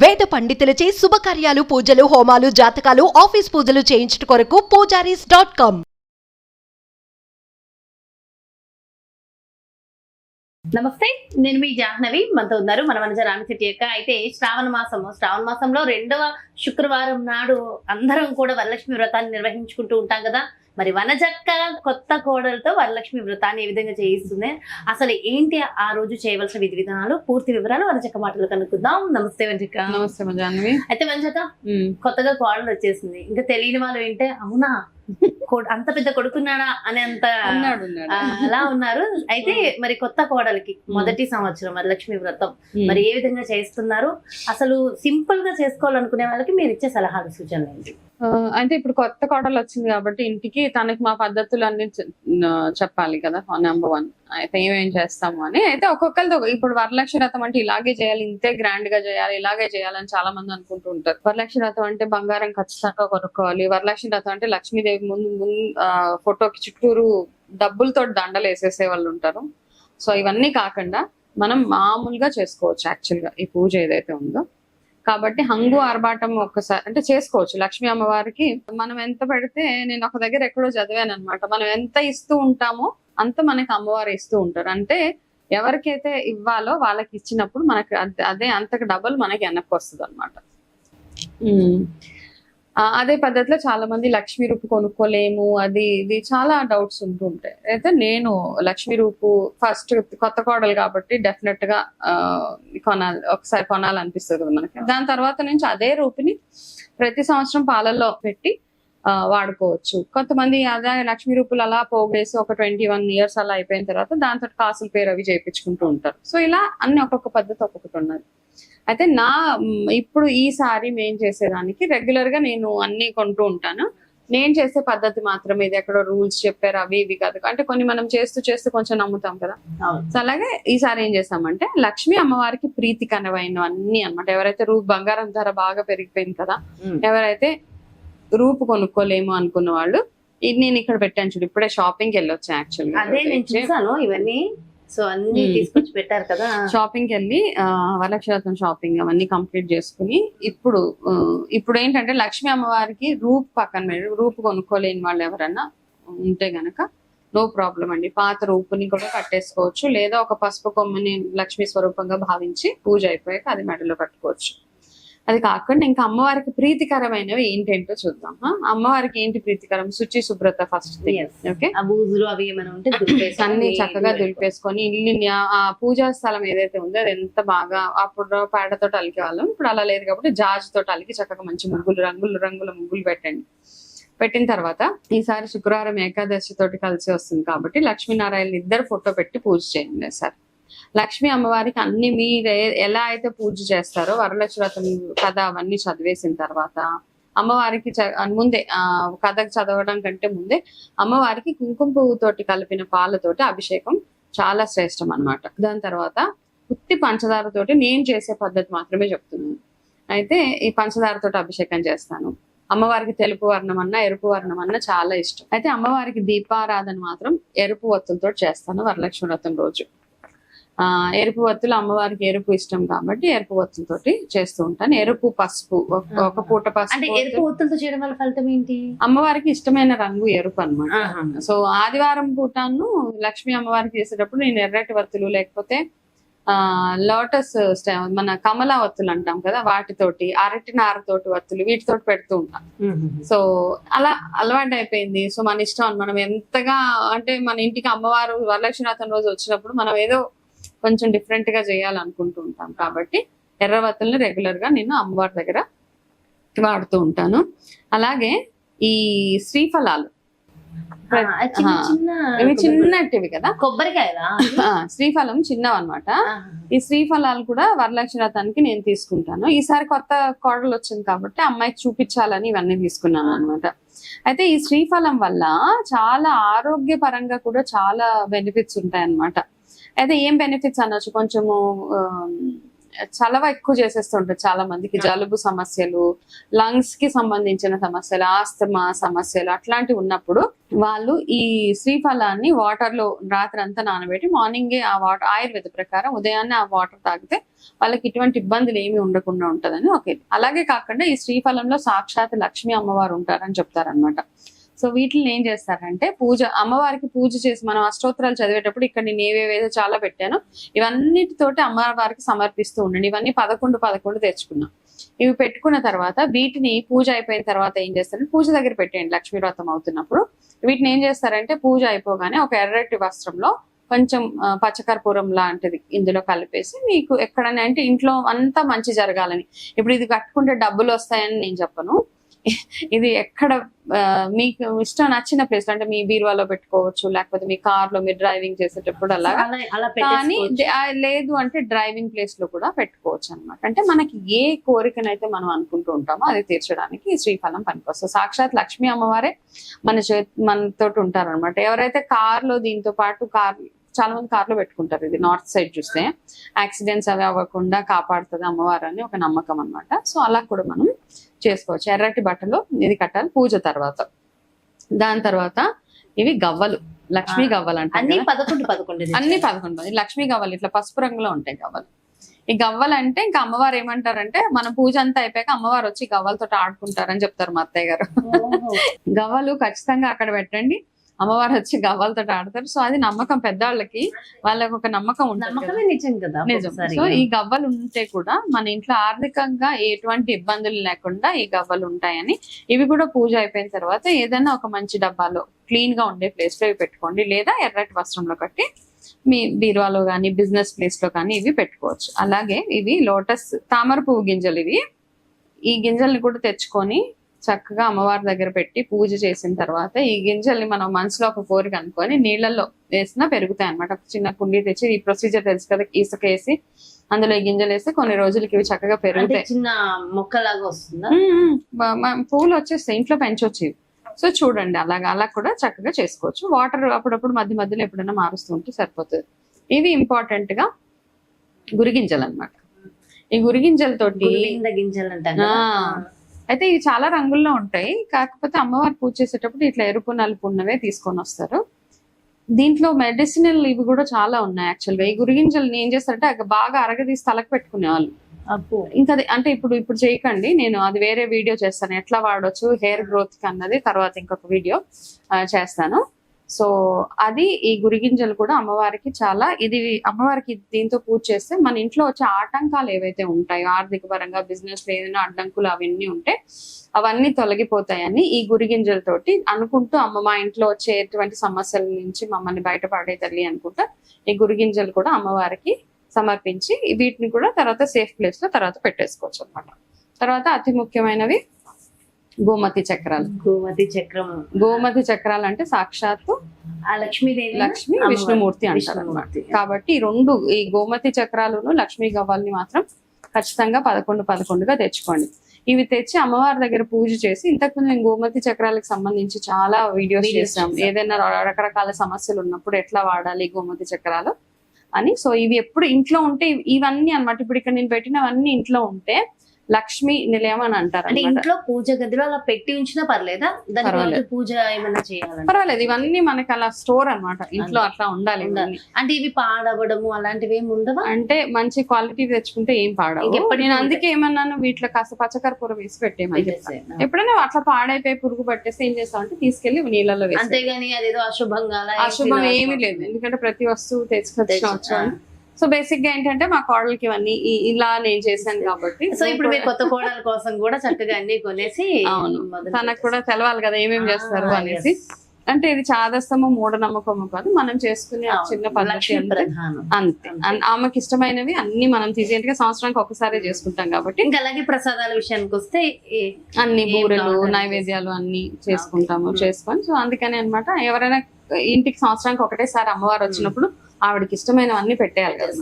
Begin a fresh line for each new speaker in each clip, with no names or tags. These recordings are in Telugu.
వేద పండితులచే శుభకార్యాలు పూజలు హోమాలు జాతకాలు ఆఫీస్ పూజలు చేయించుట కొరకు పూజారీస్.com.
నమస్తే, నేను మీ జాహ్నవి. మనతో ఉన్నారు మన వనజ రామిశెట్టి అక్క. అయితే శ్రావణ మాసంలో 2వ శుక్రవారం నాడు అందరం కూడా వరలక్ష్మి వ్రతాన్ని నిర్వహించుకుంటూ ఉంటాం కదా. మరి వనజక్క కొత్త కోడలతో వరలక్ష్మి వ్రతాన్ని ఏ విధంగా చేయిస్తుంది, అసలు ఏంటి ఆ రోజు చేయవలసిన విధి విధానాలు, పూర్తి వివరాలు వనజక్క మాటలు కనుక్కుందాం. నమస్తే వనజక్క.
నమస్తే జాహ్నవి.
అయితే వనజక్క, కొత్తగా కోడలు వచ్చేసింది. ఇంకా తెలియని వాళ్ళు ఏంటే, అవునా అంత పెద్ద కొడుకున్నాడా అని అంత అలా ఉన్నారు. అయితే మరి కొత్త కోడలికి మొదటి సంవత్సరం వరలక్ష్మి వ్రతం మరి ఏ విధంగా చేస్తున్నారు, అసలు సింపుల్ గా చేసుకోవాలనుకునే వాళ్ళకి మీరు ఇచ్చే సలహాలు సూచనలు ఏంటి?
అంటే ఇప్పుడు కొత్త కోడలు వచ్చింది కాబట్టి ఇంటికి తనకి మా పద్ధతులు అన్ని చెప్పాలి కదా. నెంబర్ 1 అయితే ఏమేం చేస్తాము అని. అయితే ఒక్కొక్కరితో ఇప్పుడు వరలక్ష్మి వ్రతం అంటే ఇలాగే చేయాలి, ఇంతే గ్రాండ్ గా చేయాలి, ఇలాగే చేయాలని చాలా మంది అనుకుంటూ ఉంటారు. వరలక్ష్మి వ్రతం అంటే బంగారం ఖచ్చితంగా కొనుక్కోవాలి, వరలక్ష్మి వ్రతం అంటే లక్ష్మీదేవి ముందు ఫోటోకి చుట్టూరు డబ్బులతో దండలు వేసేసే వాళ్ళు ఉంటారు. సో ఇవన్నీ కాకుండా మనం మామూలుగా చేసుకోవచ్చు యాక్చువల్ గా ఈ పూజ ఏదైతే ఉందో. కాబట్టి హంగు ఆర్భాటం ఒక్కసారి అంటే చేసుకోవచ్చు. లక్ష్మీ అమ్మవారికి మనం ఎంత పెడితే, నేను ఒక దగ్గర ఎక్కడో చదివాను అనమాట, మనం ఎంత ఇస్తూ ఉంటామో అంత మనకి అమ్మవారు ఇస్తూ ఉంటారు. అంటే ఎవరికైతే ఇవ్వాలో వాళ్ళకి ఇచ్చినప్పుడు మనకి అదే అంతకు డబుల్ మనకి వెనక్కి వస్తుంది అనమాట. అదే పద్ధతిలో చాలా మంది లక్ష్మీ రూపు కొనుక్కోలేము, అది ఇది చాలా డౌట్స్ ఉంటూ ఉంటాయి. అయితే నేను లక్ష్మీ రూపు ఫస్ట్ కొత్త కోడలు కాబట్టి డెఫినెట్ గా ఒకసారి కొనాలనిపిస్తుంది కదా మనకి. దాని తర్వాత నుంచి అదే రూపుని ప్రతి సంవత్సరం పాలల్లో పెట్టి వాడుకోవచ్చు. కొంతమంది అదే లక్ష్మీ రూపులు అలా పోగేసి ఒక 21 years అలా అయిపోయిన తర్వాత దాంతో కాసుల పేరు అవి చేయించుకుంటూ ఉంటారు. సో ఇలా అన్ని ఒక్కొక్క పద్ధతి ఒక్కొక్కటి ఉన్నది. అయితే ఇప్పుడు ఈసారి మేం చేసేదానికి రెగ్యులర్ గా నేను అన్ని కొంటూ ఉంటాను. నేను చేసే పద్ధతి మాత్రమే, ఇది ఎక్కడో రూల్స్ చెప్పారు అవి ఇవి కాదు. అంటే కొన్ని మనం చేస్తూ కొంచెం నమ్ముతాం కదా. సో అలాగే ఈసారి ఏం చేసామంటే లక్ష్మీ అమ్మవారికి ప్రీతికరమైన అన్ని అనమాట. ఎవరైతే బంగారం ధర బాగా పెరిగిపోయింది కదా, ఎవరైతే రూపు కొనుక్కోలేము అనుకున్న వాళ్ళు, ఇది నేను ఇక్కడ పెట్టాను చూడు, ఇప్పుడే షాపింగ్ కి వెళ్ళొచ్చా యాక్చువల్ గా.
అదే నేను చూసాను ఇవన్నీ, సో అన్ని తీసుకొచ్చి పెట్టారు కదా. షాపింగ్
కి వెళ్ళి వరలక్ష్మి షాపింగ్ అవన్నీ కంప్లీట్ చేసుకుని ఇప్పుడు ఏంటంటే లక్ష్మీ అమ్మవారికి రూపు పక్కన రూపు కొనుక్కోలేని వాళ్ళు ఎవరన్నా ఉంటే గనక నో ప్రాబ్లం అండి, పాత రూపుని కూడా కట్టేసుకోవచ్చు. లేదా ఒక పసుపు కొమ్మని లక్ష్మీ స్వరూపంగా భావించి పూజ అయిపోయాక అది మెడలో కట్టుకోవచ్చు. అది కాకుండా ఇంకా అమ్మవారికి ప్రీతికరమైనవి ఏంటంటో చూద్దాం. అమ్మవారికి ఏంటి ప్రీతికరం? శుచి శుభ్రత ఫస్ట్. ఓకే,
అవి ఏమైనా ఉంటే
అన్ని చక్కగా దులిపేసుకొని ఇల్లుని ఆ పూజా స్థలం ఏదైతే ఉందో అది ఎంత బాగా, అప్పుడు పేడతో అలికే వాళ్ళం, ఇప్పుడు అలా లేదు కాబట్టి జాజితో అలికి చక్కగా మంచి ముగ్గులు రంగుల ముగ్గులు పెట్టండి. పెట్టిన తర్వాత ఈసారి శుక్రవారం ఏకాదశి తోటి కలిసి వస్తుంది కాబట్టి లక్ష్మీనారాయణ ఇద్దరు ఫోటో పెట్టి పూజ చేయండి సార్. లక్ష్మీ అమ్మవారికి అన్ని మీరు ఎలా అయితే పూజ చేస్తారో వరలక్ష్మి వ్రతం కథ అవన్నీ చదివేసిన తర్వాత అమ్మవారికి ముందే కథ చదవడం కంటే ముందే అమ్మవారికి కుంకుమ పువ్వుతోటి కలిపిన పాలతోటి అభిషేకం చాలా శ్రేష్టం అన్నమాట. దాని తర్వాత ఉత్తి పంచదారతోటి నేను చేసే పద్ధతి మాత్రమే చెప్తున్నాను. అయితే ఈ పంచదారతోటి అభిషేకం చేస్తాను. అమ్మవారికి తెలుపు వర్ణం అన్నా ఎరుపు వర్ణం అన్నా చాలా ఇష్టం. అయితే అమ్మవారికి దీపారాధన మాత్రం ఎరుపు ఒత్తులతో చేస్తాను వరలక్ష్మి వ్రతం రోజు. ఎరుపు ఒత్తులు అమ్మవారికి ఎరుపు ఇష్టం కాబట్టి ఎరుపు ఒత్తులతోటి చేస్తూ ఉంటాను. ఎరుపు పసుపు ఒక పూట పసుపు.
అంటే ఎరుపు ఒత్తులతో చేయడం వల్ల ఫలితం ఏంటి?
అమ్మవారికి ఇష్టమైన రంగు ఎరుపు అన్నమాట. సో ఆదివారం పూటను లక్ష్మీ అమ్మవారికి చేసేటప్పుడు నేను ఎర్రటి ఒత్తులు లేకపోతే లోటస్ మన కమలా ఒత్తులు అంటాం కదా, వాటితోటి అరటి నారతోటి ఒత్తులు వీటితోటి పెడుతూ ఉంటాం. సో అలా అలవాటు అయిపోయింది. సో మన ఇష్టం, మనం ఎంతగా అంటే మన ఇంటికి అమ్మవారు వరలక్ష్మి వ్రతం రోజు వచ్చినప్పుడు మనం ఏదో కొంచెం డిఫరెంట్ గా చేయాలనుకుంటూ ఉంటాం కాబట్టి ఎర్ర వత్తుల్ని రెగ్యులర్ గా నేను అమ్మవారి దగ్గర వాడుతూ ఉంటాను. అలాగే ఈ శ్రీఫలాలు ఇవి చిన్నటివి కదా,
కొబ్బరికాయలా?
శ్రీఫలం చిన్నవన్నమాట. ఈ శ్రీఫలాలు కూడా వరలక్ష్మి వ్రతానికి నేను తీసుకుంటాను. ఈసారి కొత్త కోడలు వచ్చింది కాబట్టి అమ్మాయికి చూపించాలని ఇవన్నీ తీసుకున్నాను అనమాట. అయితే ఈ శ్రీఫలం వల్ల చాలా ఆరోగ్యపరంగా కూడా చాలా బెనిఫిట్స్ ఉంటాయి అన్నమాట. అయితే ఏం బెనిఫిట్స్ అనొచ్చు, కొంచెము చలవ ఎక్కువ చేసేస్తుంటారు చాలా మందికి, జలుబు సమస్యలు, లంగ్స్ కి సంబంధించిన సమస్యలు, ఆస్తమా సమస్యలు అట్లాంటివి ఉన్నప్పుడు వాళ్ళు ఈ శ్రీఫలాన్ని వాటర్ లో రాత్రి అంతా నానబెట్టి మార్నింగే ఆ వాటర్, ఆయుర్వేద ప్రకారం ఉదయాన్నే ఆ వాటర్ తాగితే వాళ్ళకి ఇటువంటి ఇబ్బందులు ఏమి ఉండకుండా ఉంటదని ఓకే. అలాగే కాకుండా ఈ శ్రీఫలంలో సాక్షాత్ లక్ష్మీ అమ్మవారు ఉంటారని చెప్తారనమాట. సో వీటిని ఏం చేస్తారంటే పూజ, అమ్మవారికి పూజ చేసి మనం అష్టోత్తరాలు చదివేటప్పుడు ఇక్కడ నేను ఏవేవేదో చాలా పెట్టాను, ఇవన్నిటితోటి అమ్మవారికి సమర్పిస్తూ ఉండండి. ఇవన్నీ 11 తెచ్చుకున్నాం. ఇవి పెట్టుకున్న తర్వాత వీటిని పూజ అయిపోయిన తర్వాత ఏం చేస్తారంటే పూజ దగ్గర పెట్టేయండి. లక్ష్మీ వ్రతం అవుతున్నప్పుడు వీటిని ఏం చేస్తారంటే పూజ అయిపోగానే ఒక ఎర్రటి వస్త్రంలో కొంచెం పచ్చకర్పూరం లాంటిది ఇందులో కలిపేసి, మీకు ఎక్కడైనా అంటే ఇంట్లో అంతా మంచి జరగాలని, ఇప్పుడు ఇది కట్టుకుంటే డబ్బులు వస్తాయని నేను చెప్పను, ఇది ఎక్కడ మీకు ఇష్టం నచ్చిన ప్లేస్ అంటే మీ బీరువాలో పెట్టుకోవచ్చు, లేకపోతే మీ కార్ లో మీరు డ్రైవింగ్ చేసేటప్పుడు అలా, కానీ లేదు అంటే డ్రైవింగ్ ప్లేస్ లో కూడా పెట్టుకోవచ్చు అనమాట. అంటే మనకి ఏ కోరికనైతే మనం అనుకుంటూ ఉంటామో అది తీర్చడానికి ఈ శ్రీఫలం పనికొస్తుంది. సాక్షాత్ లక్ష్మీ అమ్మవారే మనతో ఉంటారు అనమాట. ఎవరైతే కార్ లో దీంతో పాటు చాలా మంది కార్లో పెట్టుకుంటారు. ఇది నార్త్ సైడ్ చూస్తే యాక్సిడెంట్స్ అవి అవ్వకుండా కాపాడుతుంది అమ్మవారు అని ఒక నమ్మకం అన్నమాట. సో అలా కూడా మనం చేసుకోవచ్చు. ఎర్రటి బట్టలు ఇది కట్టాలి పూజ తర్వాత. దాని తర్వాత ఇవి గవ్వలు, లక్ష్మీ గవ్వలు అంటే
అన్ని 11
లక్ష్మీ గవ్వలు ఇట్లా పసుపు రంగులో ఉంటాయి గవ్వలు. ఈ గవ్వలు అంటే ఇంకా అమ్మవారు ఏమంటారంటే మన పూజ అంతా అయిపోయాక అమ్మవారు వచ్చి గవ్వలతో ఆడుకుంటారని చెప్తారు మా అత్తయ్య గారు. గవ్వలు ఖచ్చితంగా అక్కడ పెట్టండి, అమ్మవారు వచ్చి గవ్వలతో ఆడతారు. సో అది నమ్మకం, పెద్దవాళ్ళకి వాళ్ళకి ఒక నమ్మకం ఉంటుంది. నిజం. సో ఈ గవ్వలు ఉంటే కూడా మన ఇంట్లో ఆర్థికంగా ఎటువంటి ఇబ్బందులు లేకుండా ఈ గవ్వలు ఉంటాయని, ఇవి కూడా పూజ అయిపోయిన తర్వాత ఏదైనా ఒక మంచి డబ్బాలో క్లీన్ గా ఉండే ప్లేస్ లో ఇవి పెట్టుకోండి, లేదా ఎర్రటి వస్త్రంలో కట్టి మీ బీరువాలో కానీ బిజినెస్ ప్లేస్ లో కానీ ఇవి పెట్టుకోవచ్చు. అలాగే ఇవి లోటస్ తామర పువ్వు గింజలు, ఇవి ఈ గింజల్ని కూడా తెచ్చుకొని చక్కగా అమ్మవారి దగ్గర పెట్టి పూజ చేసిన తర్వాత ఈ గింజల్ని మనం మనసులో ఒక కోరిక అనుకొని నీళ్ళల్లో వేసినా పెరుగుతాయి అనమాట. చిన్న కుండీ తెచ్చి, ఈ ప్రొసీజర్ తెలుసు కదా, ఇసుక వేసి అందులో ఈ గింజలు వేస్తే కొన్ని రోజులకి ఇవి చక్కగా పెరుగుతాయి.
చిన్న మొక్కలాగా వస్తుందా?
పువ్వులు వచ్చేస్తాయి, ఇంట్లో పెంచొచ్చు. సో చూడండి అలా కూడా చక్కగా చేసుకోవచ్చు. వాటర్ అప్పుడప్పుడు మధ్యలో ఎప్పుడైనా మారుస్తూ ఉంటే సరిపోతుంది. ఇవి ఇంపార్టెంట్ గా గురిగింజలు అనమాట. ఈ గురిగింజలతోటి
గింజలు అంటారు.
అయితే ఇవి చాలా రంగుల్లో ఉంటాయి, కాకపోతే అమ్మవారు పూజ చేసేటప్పుడు ఇట్లా ఎరుపు నలుపు ఉన్నవే తీసుకొని వస్తారు. దీంట్లో మెడిసినల్ ఇవి కూడా చాలా ఉన్నాయి యాక్చువల్గా. ఈ గురిగింజలు ఏం చేస్తారంటే బాగా అరగదీసి తలకు పెట్టుకునే వాళ్ళు. ఇంకా అంటే ఇప్పుడు చేయకండి, నేను అది వేరే వీడియో చేస్తాను ఎట్లా వాడొచ్చు హెయిర్ గ్రోత్ కి అన్నది, తర్వాత ఇంకొక వీడియో చేస్తాను. సో అది ఈ గురిగింజలు కూడా అమ్మవారికి చాలా, ఇది అమ్మవారికి దీంతో పూజ చేస్తే మన ఇంట్లో వచ్చే ఆటంకాలు ఏవైతే ఉంటాయో ఆర్థిక పరంగా బిజినెస్ లో ఏదైనా అడ్డంకులు అవన్నీ ఉంటే అవన్నీ తొలగిపోతాయని ఈ గురిగింజలతోటి అనుకుంటూ, అమ్మ మా ఇంట్లో వచ్చేటువంటి సమస్యల నుంచి మమ్మల్ని బయటపడే తల్లి అనుకుంటా ఈ గురిగింజలు కూడా అమ్మవారికి సమర్పించి వీటిని కూడా తర్వాత సేఫ్ ప్లేస్ లో తర్వాత పెట్టేసుకోవచ్చు అనమాట. తర్వాత అతి ముఖ్యమైనవి గోమతి చక్రాలు. గోమతి చక్రాలు అంటే సాక్షాత్తు లక్ష్మి విష్ణుమూర్తి అంటారు అన్నమాట. కాబట్టి ఈ గోమతి చక్రాలను లక్ష్మీ గవ్వల్ని మాత్రం ఖచ్చితంగా 11గా తెచ్చుకోండి. ఇవి తెచ్చి అమ్మవారి దగ్గర పూజ చేసి, ఇంతకుముందు మేము గోమతి చక్రాలకు సంబంధించి చాలా వీడియోస్ చేసాం, ఏదైనా రకరకాల సమస్యలు ఉన్నప్పుడు ఎట్లా వాడాలి గోమతి చక్రాలు అని. సో ఇవి ఎప్పుడు ఇంట్లో ఉంటే ఇవన్నీ అన్నమాట. ఇప్పుడు ఇక్కడ నేను పెట్టినవన్నీ ఇంట్లో ఉంటే లక్ష్మీ నిలయం అని అంటారు.
ఇంట్లో పూజ గదిలో అలా పెట్టి ఉంచినా పర్లేదా? పూజ ఏమైనా చేయాలి? పర్వాలేదు,
ఇవన్నీ మనకి అలా స్టోర్ అన్నమాట, ఇంట్లో అట్లా ఉండాలి.
అంటే ఇవి పాడవడము అలాంటివి ఏమి ఉండవా?
అంటే మంచి క్వాలిటీ తెచ్చుకుంటే ఏం పాడవు. నేను అందుకే ఏమన్నాను, వీటిలో కాస్త పచ్చకర్పూరం వేసి పెట్టేమని. ఎప్పుడైనా అట్లా పాడైపోయి పురుగు పట్టేస్తే ఏం చేస్తామంటే తీసుకెళ్లి నీళ్ళలో వేసి.
అంతేగాని అదేదో
అశుభం ఏమీ లేదు, ఎందుకంటే ప్రతి వస్తువు తెచ్చుకోవచ్చు. సో బేసిక్ గా ఏంటంటే మా కోడలకి ఇవన్నీ ఇలా నేను చేశాను కాబట్టి,
సో ఇప్పుడు మీ కొత్త కోడల కోసం కూడా చక్కగా అన్ని కొనేసి,
అవును తనకు కూడా తెలవాలి కదా ఏమేమి చేస్తారు అనేసి. అంటే ఇది చాదస్తమో మూఢనమ్మకము కాదు, మనం చేసుకునే చిన్న పద్ధతి అంతే. ఆమెకి ఇష్టమైనవి అన్ని మనం తీసేందుగా సంవత్సరానికి ఒకసారి చేసుకుంటాం కాబట్టి.
ఇంకా అలాగే ప్రసాదాల విషయానికి వస్తే
అన్ని బూరెలు నైవేద్యాలు అన్ని చేసుకొని సో అందుకని అన్నమాట. ఎవరైనా ఇంటికి సంవత్సరానికి ఒకటేసారి అమ్మవారు వచ్చినప్పుడు ఆవిడకి ఇష్టమైనవన్నీ పెట్టేయాలి కదా.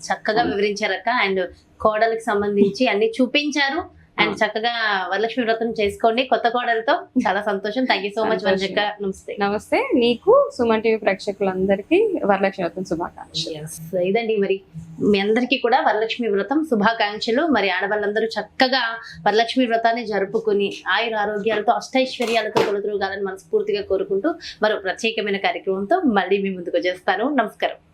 చక్కగా వివరించారక్క. అండ్ కోడలికి సంబంధించి అన్ని చూపించారు. అండ్ చక్కగా వరలక్ష్మి వ్రతం చేసుకోండి కొత్త కోడలతో. చాలా సంతోషం. థ్యాంక్ యూ సో మచ్ వంశక్క. నమస్తే.
నమస్తే. నీకు సుమన్ టీవీ ప్రేక్షకులందరికీ వరలక్ష్మి వ్రతం శుభాకాంక్షలు.
Yes. ఇదండి మరి మీ అందరికీ కూడా వరలక్ష్మి వ్రతం శుభాకాంక్షలు. మరి ఆడవాళ్ళందరూ చక్కగా వరలక్ష్మి వ్రతాన్ని జరుపుకుని ఆయుర ఆరోగ్యాలతో అష్టైశ్వర్యాలతో కొలుతురుగాలని మనస్ఫూర్తిగా కోరుకుంటూ మరో ప్రత్యేకమైన కార్యక్రమంతో మళ్ళీ మీ ముందుకు చేస్తాను. నమస్కారం.